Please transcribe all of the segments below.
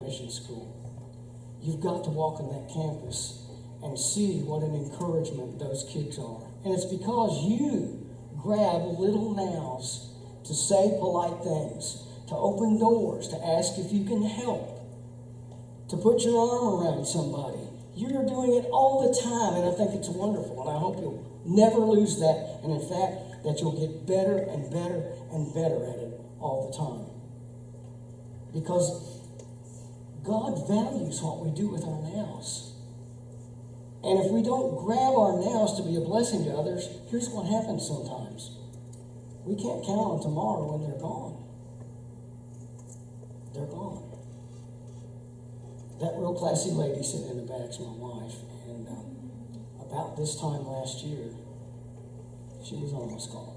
mission school. You've got to walk on that campus and see what an encouragement those kids are. And it's because you grab little nows to say polite things, to open doors, to ask if you can help, to put your arm around somebody. You're doing it all the time, and I think it's wonderful, and I hope you'll never lose that, and in fact, that you'll get better and better and better at it all the time. Because God values what we do with our nows. And if we don't grab our nows to be a blessing to others, here's what happens sometimes. We can't count on tomorrow when they're gone. They're gone. That real classy lady sitting in the back's my wife, and about this time last year, she was almost gone.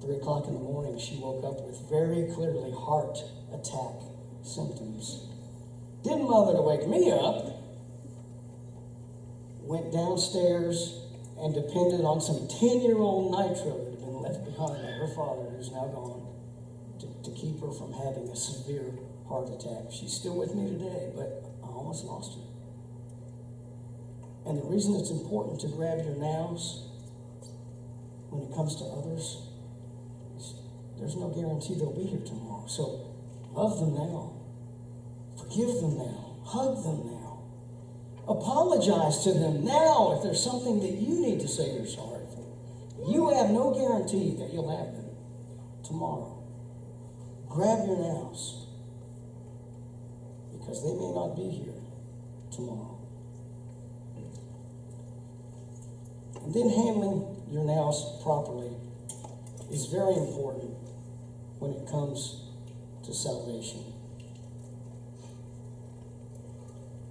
3 o'clock in the morning, she woke up with very clearly heart attack symptoms. Didn't bother to wake me up. Went downstairs and depended on some 10-year-old nitro that had been left behind by her father, who's now gone, to keep her from having a severe heart attack. She's still with me today, but I almost lost her. And the reason it's important to grab your nows when it comes to others is there's no guarantee they'll be here tomorrow. So love them now. Forgive them now. Hug them now. Apologize to them now if there's something that you need to say you're sorry for. You have no guarantee that you'll have them tomorrow. Grab your nows, because they may not be here tomorrow. And then handling your nows properly is very important when it comes to salvation.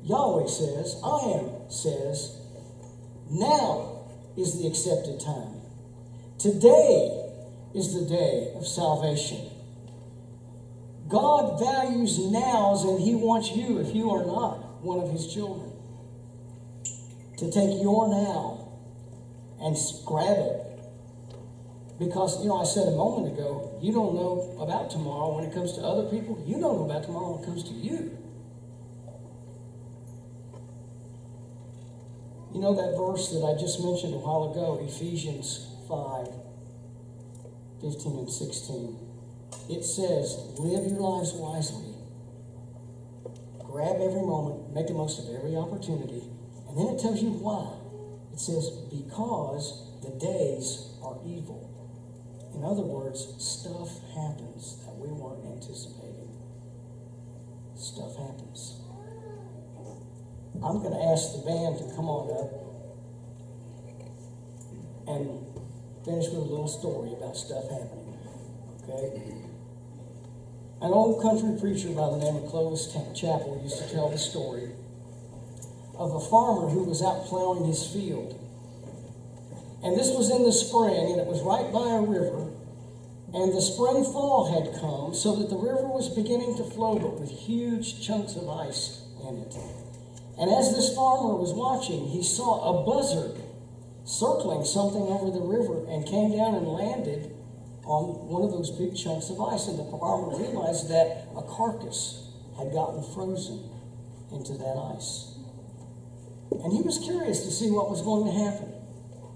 Yahweh says, I am says, now is the accepted time. Today is the day of salvation. God values nows, and He wants you, if you are not one of His children, to take your now and grab it. Because, I said a moment ago, you don't know about tomorrow when it comes to other people. You don't know about tomorrow when it comes to you. You know that verse that I just mentioned a while ago, Ephesians 5, 15 and 16. It says, live your lives wisely. Grab every moment, make the most of every opportunity. And then it tells you why. It says, because the days are evil. In other words, stuff happens that we weren't anticipating. Stuff happens. I'm going to ask the band to come on up and finish with a little story about stuff happening. Okay? An old country preacher by the name of Clovis Chappell used to tell the story of a farmer who was out plowing his field. And this was in the spring, and it was right by a river. And the spring thaw had come, so that the river was beginning to flow, but with huge chunks of ice in it. And as this farmer was watching, he saw a buzzard circling something over the river and came down and landed on one of those big chunks of ice. And the farmer realized that a carcass had gotten frozen into that ice. And he was curious to see what was going to happen.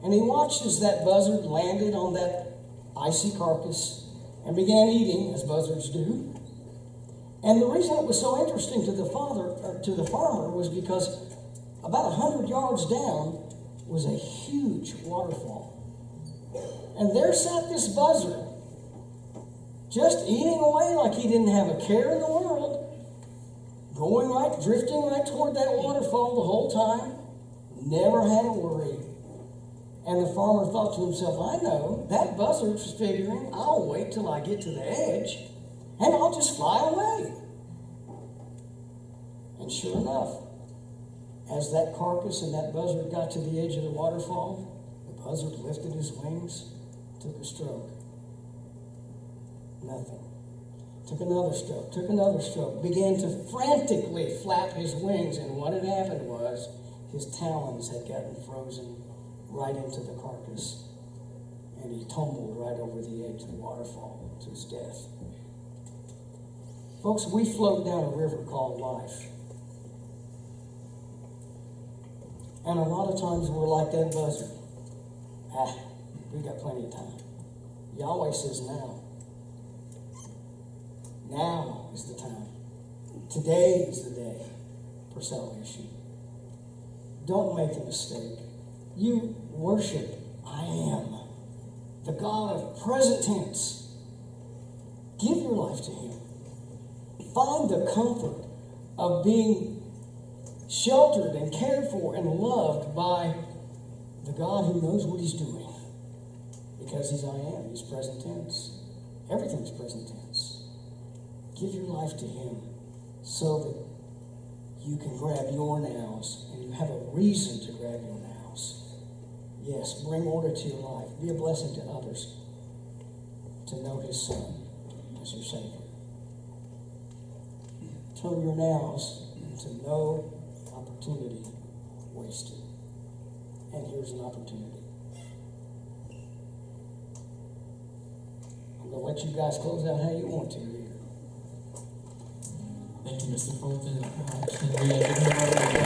And he watched as that buzzard landed on that icy carcass and began eating, as buzzards do. And the reason it was so interesting to the farmer was because about 100 yards down was a huge waterfall. And there sat this buzzard, just eating away like he didn't have a care in the world, drifting right toward that waterfall the whole time, never had a worry. And the farmer thought to himself, I know, that buzzard's figuring, I'll wait till I get to the edge, and I'll just fly away. And sure enough, as that carcass and that buzzard got to the edge of the waterfall, the buzzard lifted his wings, took a stroke. Nothing. Took another stroke, began to frantically flap his wings, and what had happened was his talons had gotten frozen right into the carcass, and he tumbled right over the edge of the waterfall to his death. Folks, we float down a river called life. And a lot of times we're like that buzzard. We got plenty of time. Yahweh says now. Now is the time. Today is the day for salvation. Don't make a mistake. You worship I am, the God of present tense. Give your life to Him. Find the comfort of being sheltered and cared for and loved by the God who knows what He's doing. Because He's I am. He's present tense. Everything's present tense. Give your life to Him so that you can grab your nows and you have a reason to grab your nows. Yes, bring order to your life. Be a blessing to others to know His Son as your Savior. Turn your nows to no opportunity wasted. And here's an opportunity. I'm going to let you guys close out how you want to here. Thank you, Mr. Fulton. Can we give him a